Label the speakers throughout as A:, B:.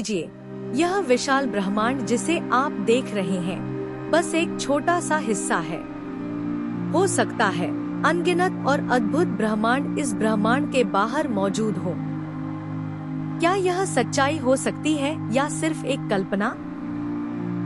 A: लीजिए, यह विशाल ब्रह्मांड जिसे आप देख रहे हैं बस एक छोटा सा हिस्सा है। हो सकता है अनगिनत और अद्भुत ब्रह्मांड इस ब्रह्मांड के बाहर मौजूद हो। क्या यह सच्चाई हो सकती है या सिर्फ एक कल्पना?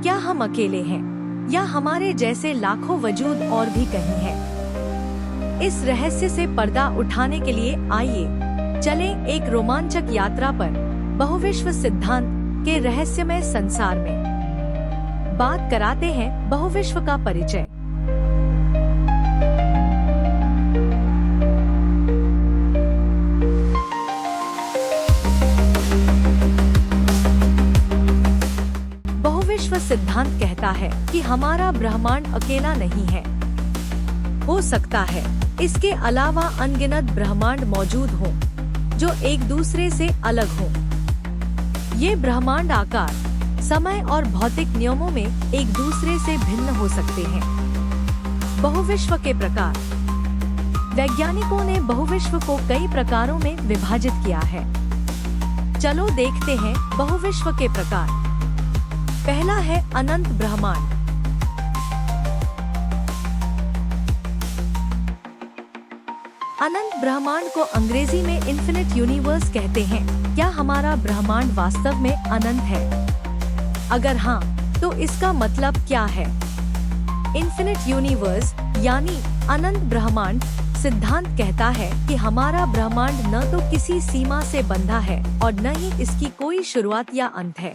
A: क्या हम अकेले हैं या हमारे जैसे लाखों वजूद और भी कहीं हैं? इस रहस्य से पर्दा उठाने के लिए आइए चलें एक रोमांचक यात्रा पर बहुविश्व सिद्धांत के रहस्यमय संसार में। बात कराते हैं बहुविश्व का परिचय। बहुविश्व सिद्धांत कहता है कि हमारा ब्रह्मांड अकेला नहीं है। हो सकता है इसके अलावा अनगिनत ब्रह्मांड मौजूद हों जो एक दूसरे से अलग हों। ये ब्रह्मांड आकार, समय और भौतिक नियमों में एक दूसरे से भिन्न हो सकते हैं। बहुविश्व के प्रकार। वैज्ञानिकों ने बहुविश्व को कई प्रकारों में विभाजित किया है। चलो देखते हैं बहुविश्व के प्रकार। पहला है अनंत ब्रह्मांड। अनंत ब्रह्मांड को अंग्रेजी में इन्फिनिट यूनिवर्स कहते हैं। क्या हमारा ब्रह्मांड वास्तव में अनंत है? अगर हाँ, तो इसका मतलब क्या है? इन्फिनिट यूनिवर्स यानी अनंत ब्रह्मांड सिद्धांत कहता है कि हमारा ब्रह्मांड न तो किसी सीमा से बंधा है और न ही इसकी कोई शुरुआत या अंत है।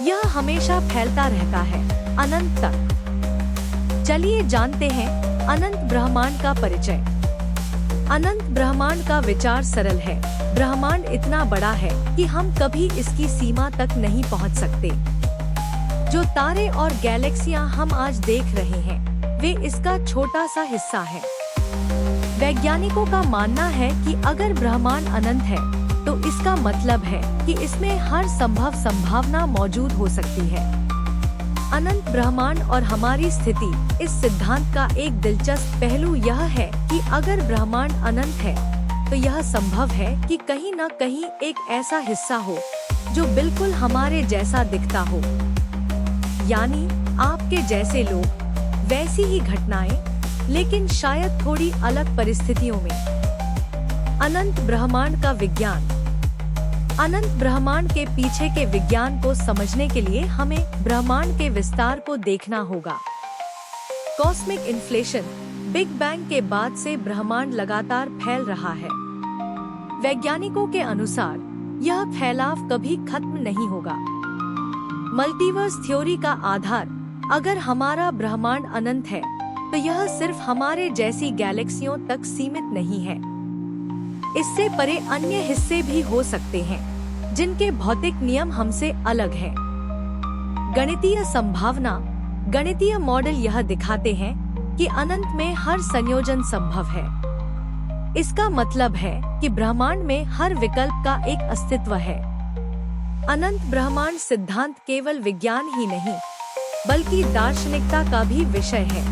A: यह हमेशा फैलता रहता है, अनंत तक। चलिए जानते हैं अनंत ब्रह्मांड का परिचय। अनंत ब्रह्मांड का विचार सरल है। ब्रह्मांड इतना बड़ा है कि हम कभी इसकी सीमा तक नहीं पहुंच सकते। जो तारे और गैलेक्सियां हम आज देख रहे हैं, वे इसका छोटा सा हिस्सा है। वैज्ञानिकों का मानना है कि अगर ब्रह्मांड अनंत है, तो इसका मतलब है कि इसमें हर संभव संभावना मौजूद हो सकती है। अनंत ब्रह्मांड और हमारी स्थिति। इस सिद्धांत का एक दिलचस्प पहलू यह है कि अगर ब्रह्मांड अनंत है, तो यह संभव है कि कहीं न कहीं एक ऐसा हिस्सा हो जो बिल्कुल हमारे जैसा दिखता हो। यानी आपके जैसे लोग, वैसी ही घटनाएं, लेकिन शायद थोड़ी अलग परिस्थितियों में। अनंत ब्रह्मांड का विज्ञान। अनंत ब्रह्मांड के पीछे के विज्ञान को समझने के लिए हमें ब्रह्मांड के विस्तार को देखना होगा। Cosmic inflation. बिग बैंग के बाद से ब्रह्मांड लगातार फैल रहा है। वैज्ञानिकों के अनुसार यह फैलाव कभी खत्म नहीं होगा। मल्टीवर्स थ्योरी का आधार। अगर हमारा ब्रह्मांड अनंत है, तो यह सिर्फ हमारे जैसी गैलेक्सियों तक सीमित नहीं है। इससे परे अन्य हिस्से भी हो सकते हैं जिनके भौतिक नियम हमसे अलग हैं। गणितीय संभावना। गणितीय मॉडल यह दिखाते हैं कि अनंत में हर संयोजन संभव है। इसका मतलब है कि ब्रह्मांड में हर विकल्प का एक अस्तित्व है। अनंत ब्रह्मांड सिद्धांत केवल विज्ञान ही नहीं, बल्कि दार्शनिकता का भी विषय है।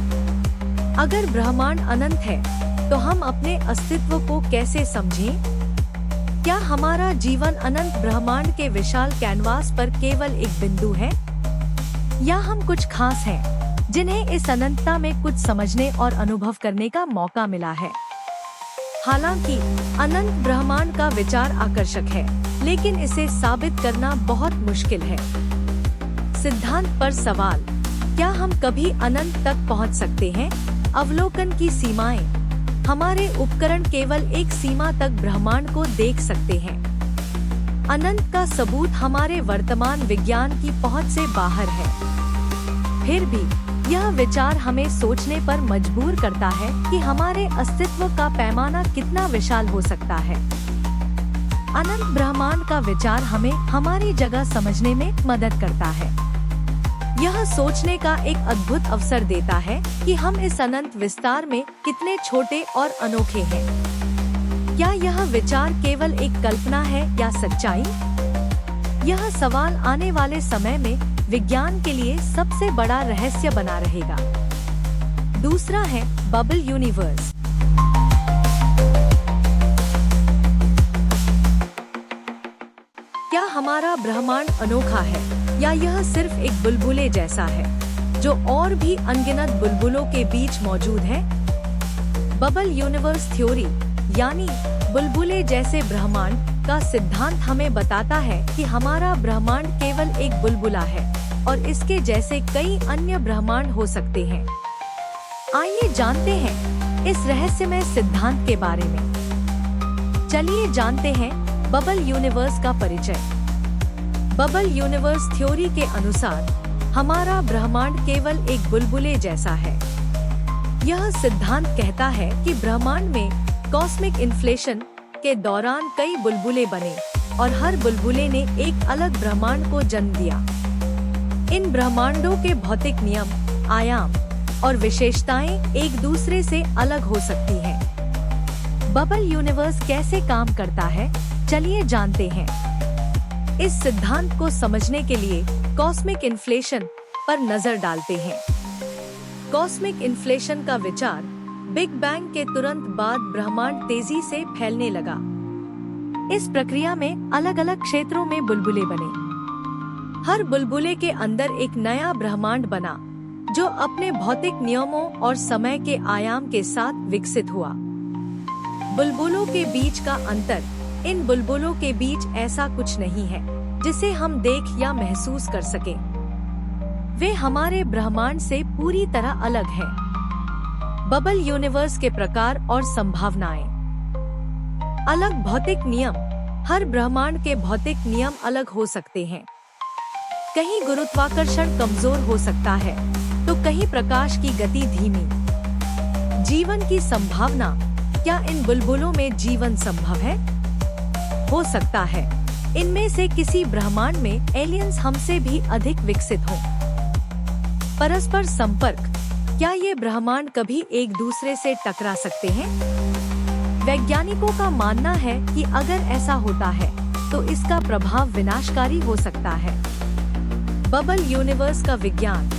A: अगर ब्रह्मांड अनंत है, तो हम अपने अस्तित्व को कैसे समझें? क्या हमारा जीवन अनंत ब्रह्मांड के विशाल कैनवास पर केवल एक बिंदु है, या हम कुछ खास हैं जिन्हें इस अनंतता में कुछ समझने और अनुभव करने का मौका मिला है? हालांकि अनंत ब्रह्मांड का विचार आकर्षक है, लेकिन इसे साबित करना बहुत मुश्किल है। सिद्धांत पर सवाल। क्या हम कभी अनंत तक पहुंच सकते हैं? अवलोकन की सीमाएं। हमारे उपकरण केवल एक सीमा तक ब्रह्मांड को देख सकते हैं। अनंत का सबूत हमारे वर्तमान विज्ञान की पहुंच से बाहर है। फिर भी यह विचार हमें सोचने पर मजबूर करता है कि हमारे अस्तित्व का पैमाना कितना विशाल हो सकता है। अनंत ब्रह्मांड का विचार हमें हमारी जगह समझने में मदद करता है। यह सोचने का एक अद्भुत अवसर देता है कि हम इस अनंत विस्तार में कितने छोटे और अनोखे हैं। क्या यह विचार केवल एक कल्पना है या सच्चाई? यह सवाल आने वाले समय में विज्ञान के लिए सबसे बड़ा रहस्य बना रहेगा। दूसरा है बबल यूनिवर्स। क्या हमारा ब्रह्मांड अनोखा है या यह सिर्फ एक बुलबुले जैसा है जो और भी अनगिनत बुलबुलों के बीच मौजूद है? बबल यूनिवर्स थ्योरी यानी बुलबुले जैसे ब्रह्मांड का सिद्धांत हमें बताता है कि हमारा ब्रह्मांड केवल एक बुलबुला है और इसके जैसे कई अन्य ब्रह्मांड हो सकते हैं। आइए जानते हैं इस रहस्यमय सिद्धांत के बारे में। चलिए जानते हैं बबल यूनिवर्स का परिचय। बबल यूनिवर्स थ्योरी के अनुसार हमारा ब्रह्मांड केवल एक बुलबुले जैसा है। यह सिद्धांत कहता है कि ब्रह्मांड में कॉस्मिक इन्फ्लेशन के दौरान कई बुलबुले बने और हर बुलबुले ने एक अलग ब्रह्मांड को जन्म दिया। इन ब्रह्मांडों के भौतिक नियम, आयाम और विशेषताएं एक दूसरे से अलग हो सकती हैं। बबल यूनिवर्स कैसे काम करता है, चलिए जानते हैं। इस सिद्धांत को समझने के लिए कॉस्मिक इन्फ्लेशन पर नजर डालते हैं। कॉस्मिक इन्फ्लेशन का विचार बिग बैंग के तुरंत बाद ब्रह्मांड तेजी से फैलने लगा। इस प्रक्रिया में अलग अलग क्षेत्रों में बुलबुले बने। हर बुलबुले के अंदर एक नया ब्रह्मांड बना जो अपने भौतिक नियमों और समय के आयाम के साथ विकसित हुआ। बुलबुलों के बीच का अंतर, इन बुलबुलों के बीच ऐसा कुछ नहीं है जिसे हम देख या महसूस कर सकें। वे हमारे ब्रह्मांड से पूरी तरह अलग हैं। बबल यूनिवर्स के प्रकार और संभावनाएं। अलग भौतिक नियम। हर ब्रह्मांड के भौतिक नियम अलग हो सकते हैं। कहीं गुरुत्वाकर्षण कमजोर हो सकता है तो कहीं प्रकाश की गति धीमी। जीवन की संभावना। क्या इन बुलबुलों में जीवन संभव है? हो सकता है इनमें से किसी ब्रह्मांड में एलियंस हमसे भी अधिक विकसित हों। परस्पर संपर्क। क्या ये ब्रह्मांड कभी एक दूसरे से टकरा सकते हैं? वैज्ञानिकों का मानना है कि अगर ऐसा होता है तो इसका प्रभाव विनाशकारी हो सकता है। बबल यूनिवर्स का विज्ञान।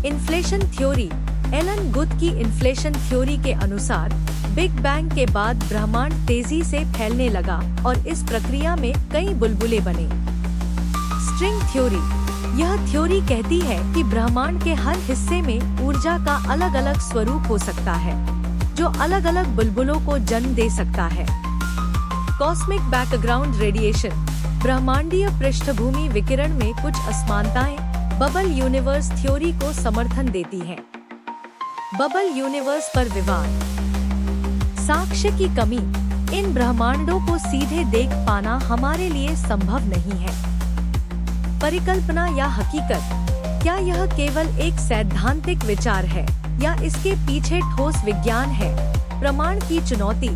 A: Inflation theory. एलन गुथ की इन्फ्लेशन थ्योरी के अनुसार बिग बैंग के बाद ब्रह्मांड तेजी से फैलने लगा और इस प्रक्रिया में कई बुलबुले बने। String theory. यह थ्योरी कहती है कि ब्रह्मांड के हर हिस्से में ऊर्जा का अलग अलग स्वरूप हो सकता है जो अलग अलग बुलबुलों को जन्म दे सकता है। Cosmic background radiation. ब्रह्मांडीय पृष्ठभूमि विकिरण में कुछ असमानताएं बबल यूनिवर्स थ्योरी को समर्थन देती हैं। बबल यूनिवर्स पर विवाद। साक्ष्य की कमी। इन ब्रह्मांडों को सीधे देख पाना हमारे लिए संभव नहीं है। परिकल्पना या हकीकत। क्या यह केवल एक सैद्धांतिक विचार है या इसके पीछे ठोस विज्ञान है? प्रमाण की चुनौती।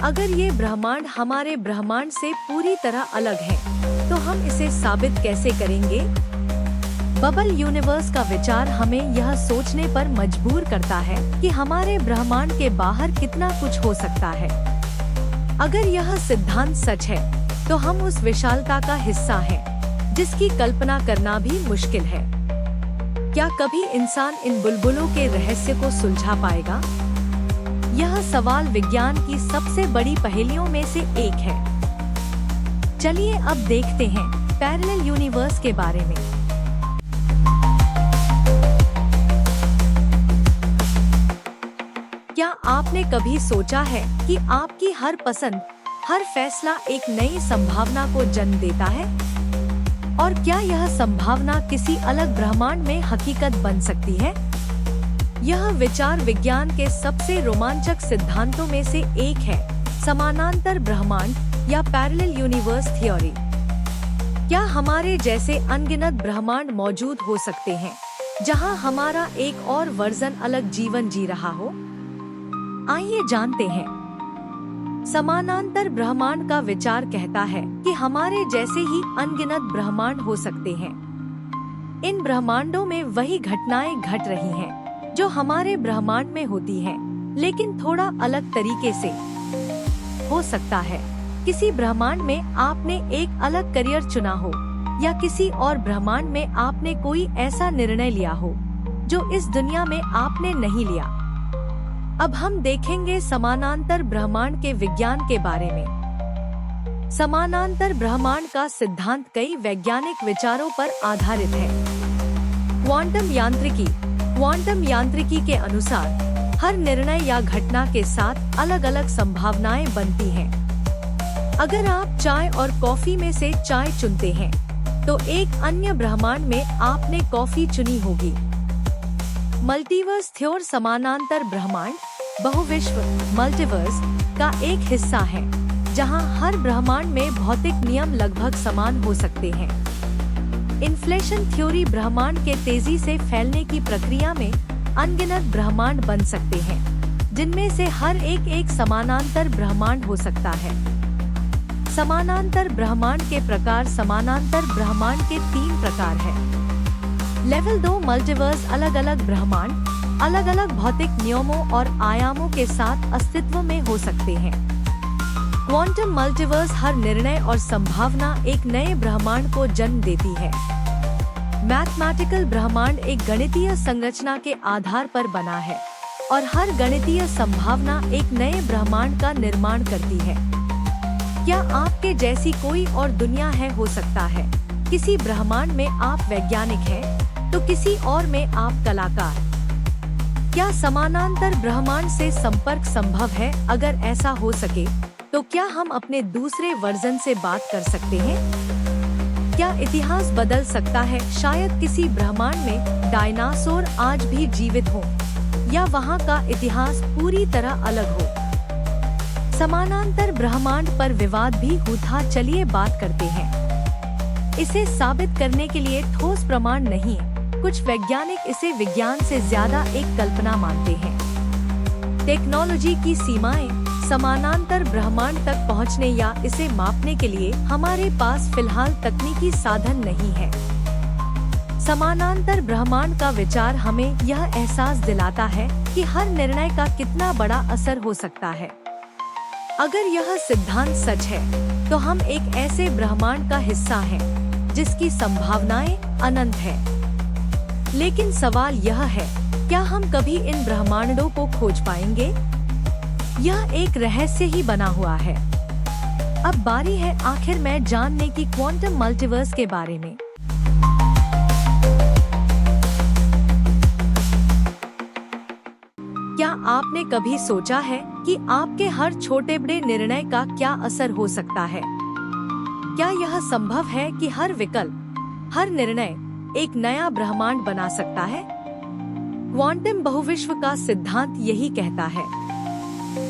A: अगर ये ब्रह्मांड हमारे ब्रह्मांड से पूरी तरह अलग है तो हम इसे साबित कैसे करेंगे? बबल यूनिवर्स का विचार हमें यह सोचने पर मजबूर करता है कि हमारे ब्रह्मांड के बाहर कितना कुछ हो सकता है। अगर यह सिद्धांत सच है तो हम उस विशालता का हिस्सा हैं जिसकी कल्पना करना भी मुश्किल है। क्या कभी इंसान इन बुलबुलों के रहस्य को सुलझा पाएगा? यह सवाल विज्ञान की सबसे बड़ी पहेलियों में से एक है। चलिए अब देखते हैं पैरेलल यूनिवर्स के बारे में। क्या आपने कभी सोचा है कि आपकी हर पसंद, हर फैसला एक नई संभावना को जन्म देता है? और क्या यह संभावना किसी अलग ब्रह्मांड में हकीकत बन सकती है? यह विचार विज्ञान के सबसे रोमांचक सिद्धांतों में से एक है, समानांतर ब्रह्मांड या पैरेलल यूनिवर्स थ्योरी। क्या हमारे जैसे अनगिनत ब्रह्मांड मौजूद हो सकते हैं जहां हमारा एक और वर्जन अलग जीवन जी रहा हो? आइए जानते हैं। समानांतर ब्रह्मांड का विचार कहता है कि हमारे जैसे ही अनगिनत ब्रह्मांड हो सकते हैं। इन ब्रह्मांडों में वही घटनाएं घट रही हैं जो हमारे ब्रह्मांड में होती हैं, लेकिन थोड़ा अलग तरीके से। हो सकता है किसी ब्रह्मांड में आपने एक अलग करियर चुना हो या किसी और ब्रह्मांड में आपने कोई ऐसा निर्णय लिया हो जो इस दुनिया में आपने नहीं लिया। अब हम देखेंगे समानांतर ब्रह्मांड के विज्ञान के बारे में। समानांतर ब्रह्मांड का सिद्धांत कई वैज्ञानिक विचारों पर आधारित है। क्वांटम यांत्रिकी के अनुसार हर निर्णय या घटना के साथ अलग अलग संभावनाएं बनती हैं। अगर आप चाय और कॉफी में से चाय चुनते हैं, तो एक अन्य ब्रह्मांड में आपने कॉफी चुनी होगी। मल्टीवर्स थ्योर समानांतर ब्रह्मांड, बहुविश्व, मल्टीवर्स का एक हिस्सा है, जहां हर ब्रह्मांड में भौतिक नियम लगभग समान हो सकते हैं। इन्फ्लेशन थ्योरी ब्रह्मांड के तेजी से फैलने की प्रक्रिया में अनगिनत ब्रह्मांड बन सकते हैं, जिनमें से हर एक समानांतर ब्रह्मांड हो सकता है। समानांतर ब्रह्मांड के प्रकार। समानांतर ब्रह्मांड के 3 प्रकार हैं। लेवल 2 मल्टीवर्स अलग अलग ब्रह्मांड अलग अलग भौतिक नियमों और आयामों के साथ अस्तित्व में हो सकते हैं। क्वांटम मल्टीवर्स हर निर्णय और संभावना एक नए ब्रह्मांड को जन्म देती है। मैथमेटिकल ब्रह्मांड एक गणितीय संरचना के आधार पर बना है और हर गणितीय संभावना एक नए ब्रह्मांड का निर्माण करती है। क्या आपके जैसी कोई और दुनिया है? हो सकता है किसी ब्रह्मांड में आप वैज्ञानिक हैं, तो किसी और में आप कलाकार। क्या समानांतर ब्रह्मांड से संपर्क संभव है? अगर ऐसा हो सके, तो क्या हम अपने दूसरे वर्जन से बात कर सकते हैं? क्या इतिहास बदल सकता है? शायद किसी ब्रह्मांड में डायनासोर आज भी जीवित हो, या वहाँ का इतिहास पूरी तरह अलग हो। समानांतर ब्रह्मांड पर विवाद भी था। चलिए बात करते हैं। इसे साबित करने के लिए ठोस प्रमाण नहीं है। कुछ वैज्ञानिक इसे विज्ञान से ज्यादा एक कल्पना मानते हैं। टेक्नोलॉजी की सीमाएं। समानांतर ब्रह्मांड तक पहुंचने या इसे मापने के लिए हमारे पास फिलहाल तकनीकी साधन नहीं है। समानांतर ब्रह्मांड का विचार हमें यह एहसास दिलाता है कि हर निर्णय का कितना बड़ा असर हो सकता है। अगर यह सिद्धांत सच है, तो हम एक ऐसे ब्रह्मांड का हिस्सा हैं, जिसकी संभावनाएं अनंत है। लेकिन सवाल यह है, क्या हम कभी इन ब्रह्मांडों को खोज पाएंगे? यह एक रहस्य ही बना हुआ है। अब बारी है आखिर में जानने की क्वांटम मल्टीवर्स के बारे में। क्या आपने कभी सोचा है कि आपके हर छोटे बड़े निर्णय का क्या असर हो सकता है? क्या यह संभव है कि हर विकल्प, हर निर्णय एक नया ब्रह्मांड बना सकता है? क्वांटम बहुविश्व का सिद्धांत यही कहता है।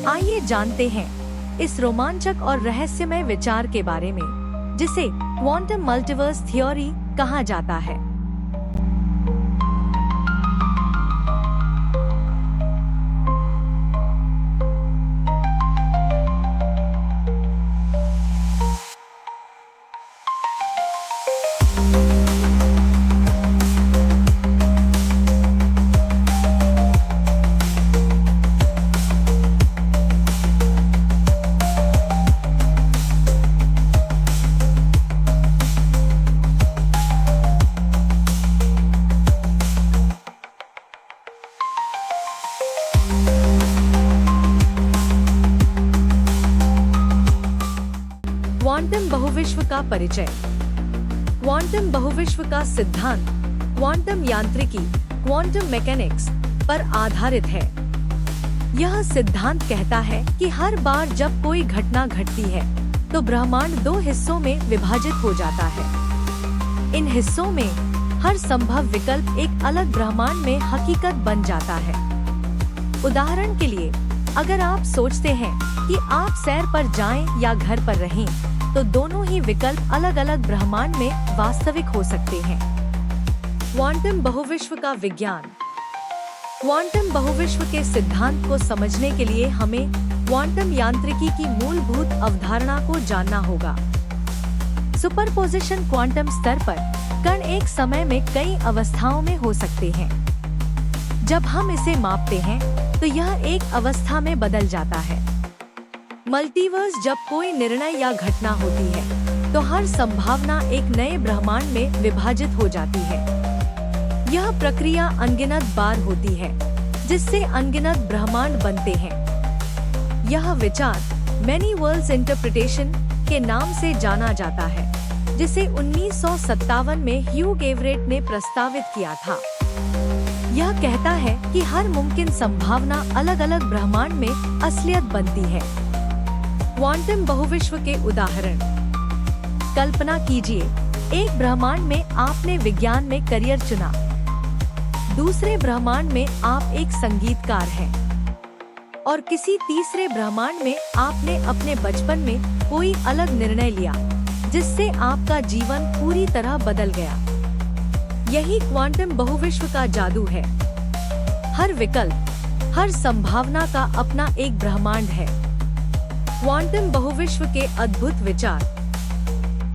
A: आइए जानते हैं इस रोमांचक और रहस्यमय विचार के बारे में, जिसे क्वांटम मल्टीवर्स थ्योरी कहा जाता है। क्वांटम बहुविश्व का परिचय। क्वांटम बहुविश्व का सिद्धांत क्वांटम यांत्रिकी, क्वांटम मैकेनिक्स पर आधारित है। यह सिद्धांत कहता है कि हर बार जब कोई घटना घटती है, तो ब्रह्मांड 2 हिस्सों में विभाजित हो जाता है। इन हिस्सों में हर संभव विकल्प एक अलग ब्रह्मांड में हकीकत बन जाता है। उदाहरण के लिए, अगर आप सोचते हैं कि आप सैर पर जाएं या घर पर रहें, तो दोनों ही विकल्प अलग अलग ब्रह्मांड में वास्तविक हो सकते हैं। क्वांटम बहुविश्व का विज्ञान। क्वांटम बहुविश्व के सिद्धांत को समझने के लिए हमें क्वांटम यांत्रिकी की मूलभूत अवधारणा को जानना होगा। सुपरपोजिशन। क्वांटम स्तर पर कण एक समय में कई अवस्थाओं में हो सकते हैं। जब हम इसे मापते हैं, तो यह एक अवस्था में बदल जाता है। मल्टीवर्स। जब कोई निर्णय या घटना होती है, तो हर संभावना एक नए ब्रह्मांड में विभाजित हो जाती है। यह प्रक्रिया अनगिनत बार होती है, जिससे अनगिनत ब्रह्मांड बनते हैं। यह विचार मैनी वर्ल्ड्स इंटरप्रिटेशन के नाम से जाना जाता है, जिसे 1957 में ह्यू गेवरेट ने प्रस्तावित किया था। यह कहता है कि हर मुमकिन संभावना अलग अलग ब्रह्मांड में असलियत बनती है। क्वांटम बहुविश्व के उदाहरण। कल्पना कीजिए, एक ब्रह्मांड में आपने विज्ञान में करियर चुना। दूसरे ब्रह्मांड में आप एक संगीतकार हैं और किसी तीसरे ब्रह्मांड में आपने अपने बचपन में कोई अलग निर्णय लिया जिससे आपका जीवन पूरी तरह बदल गया। यही क्वांटम बहुविश्व का जादू है। हर विकल्प, हर संभावना का अपना एक ब्रह्मांड है। क्वांटम बहुविश्व के अद्भुत विचार।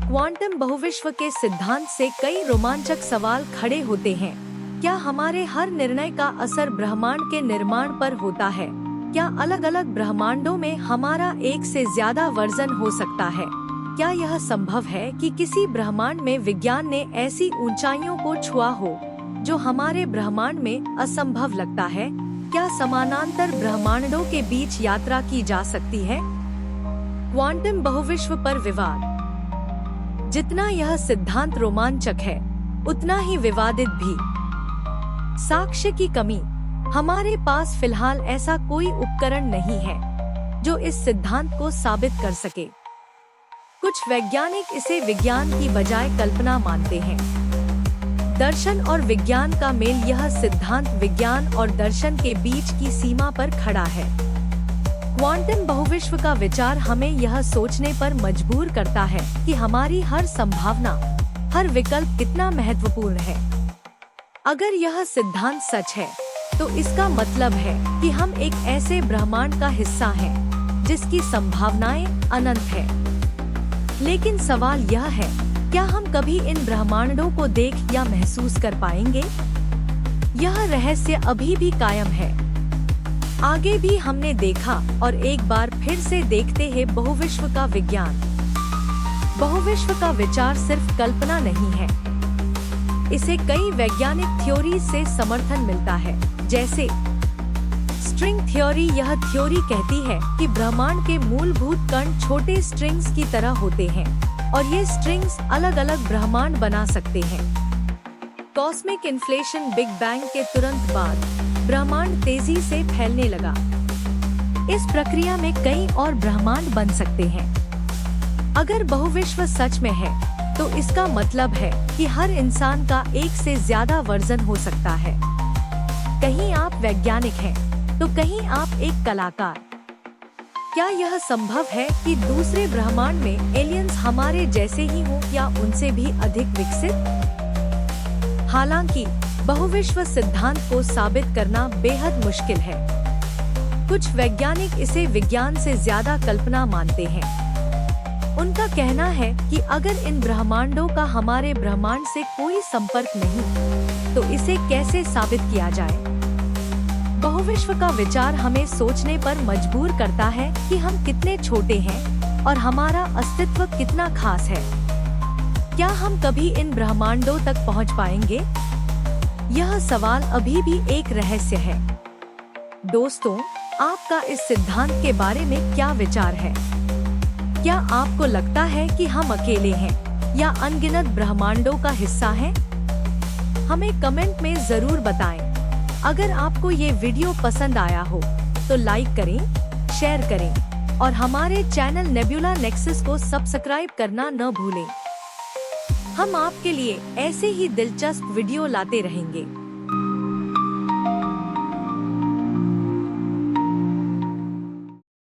A: क्वांटम बहुविश्व के सिद्धांत से कई रोमांचक सवाल खड़े होते हैं। क्या हमारे हर निर्णय का असर ब्रह्मांड के निर्माण पर होता है? क्या अलग अलग ब्रह्मांडों में हमारा एक से ज्यादा वर्जन हो सकता है? क्या यह संभव है कि किसी ब्रह्मांड में विज्ञान ने ऐसी ऊंचाइयों को छुआ हो जो हमारे ब्रह्मांड में असंभव लगता है? क्या समानांतर ब्रह्मांडों के बीच यात्रा की जा सकती है? क्वांटम बहुविश्व पर विवाद। जितना यह सिद्धांत रोमांचक है, उतना ही विवादित भी। साक्ष्य की कमी। हमारे पास फिलहाल ऐसा कोई उपकरण नहीं है जो इस सिद्धांत को साबित कर सके। कुछ वैज्ञानिक इसे विज्ञान की बजाय कल्पना मानते हैं। दर्शन और विज्ञान का मेल। यह सिद्धांत विज्ञान और दर्शन के बीच की सीमा पर खड़ा है। क्वांटम बहुविश्व का विचार हमें यह सोचने पर मजबूर करता है कि हमारी हर संभावना, हर विकल्प कितना महत्वपूर्ण है। अगर यह सिद्धांत सच है, तो इसका मतलब है कि हम एक ऐसे ब्रह्मांड का हिस्सा हैं, जिसकी संभावनाएं अनंत है। लेकिन सवाल यह है, क्या हम कभी इन ब्रह्मांडों को देख या महसूस कर पाएंगे? यह रहस्य अभी भी कायम है। आगे भी हमने देखा और एक बार फिर से देखते हैं बहुविश्व का विज्ञान। बहुविश्व का विचार सिर्फ कल्पना नहीं है। इसे कई वैज्ञानिक थ्योरी से समर्थन मिलता है, जैसे स्ट्रिंग थ्योरी। यह थ्योरी कहती है कि ब्रह्मांड के मूलभूत कण छोटे स्ट्रिंग्स की तरह होते हैं और ये स्ट्रिंग्स अलग अलग ब्रह्मांड बना सकते हैं। Cosmic inflation. बिग बैंग के तुरंत बाद ब्रह्मांड तेजी से फैलने लगा। इस प्रक्रिया में कई और ब्रह्मांड बन सकते हैं। अगर बहुविश्व सच में है, तो इसका मतलब है कि हर इंसान का एक से ज्यादा वर्जन हो सकता है। कहीं आप वैज्ञानिक हैं, तो कहीं आप एक कलाकार। क्या यह संभव है कि दूसरे ब्रह्मांड में एलियंस हमारे जैसे ही हों या उनसे भी अधिक विकसित? हालांकि बहुविश्व सिद्धांत को साबित करना बेहद मुश्किल है। कुछ वैज्ञानिक इसे विज्ञान से ज्यादा कल्पना मानते हैं। उनका कहना है कि अगर इन ब्रह्मांडों का हमारे ब्रह्मांड से कोई संपर्क नहीं, तो इसे कैसे साबित किया जाए? बहुविश्व का विचार हमें सोचने पर मजबूर करता है कि हम कितने छोटे हैं और हमारा अस्तित्व कितना खास है। क्या हम कभी इन ब्रह्मांडों तक पहुंच पाएंगे? यह सवाल अभी भी एक रहस्य है। दोस्तों, आपका इस सिद्धांत के बारे में क्या विचार है? क्या आपको लगता है कि हम अकेले हैं या अनगिनत ब्रह्मांडों का हिस्सा हैं? हमें कमेंट में जरूर बताएं। अगर आपको ये वीडियो पसंद आया हो, तो लाइक करें, शेयर करें और हमारे चैनल नेबुला नेक्सस को सब्सक्राइब करना न भूलें। हम आपके लिए ऐसे ही दिलचस्प वीडियो लाते रहेंगे।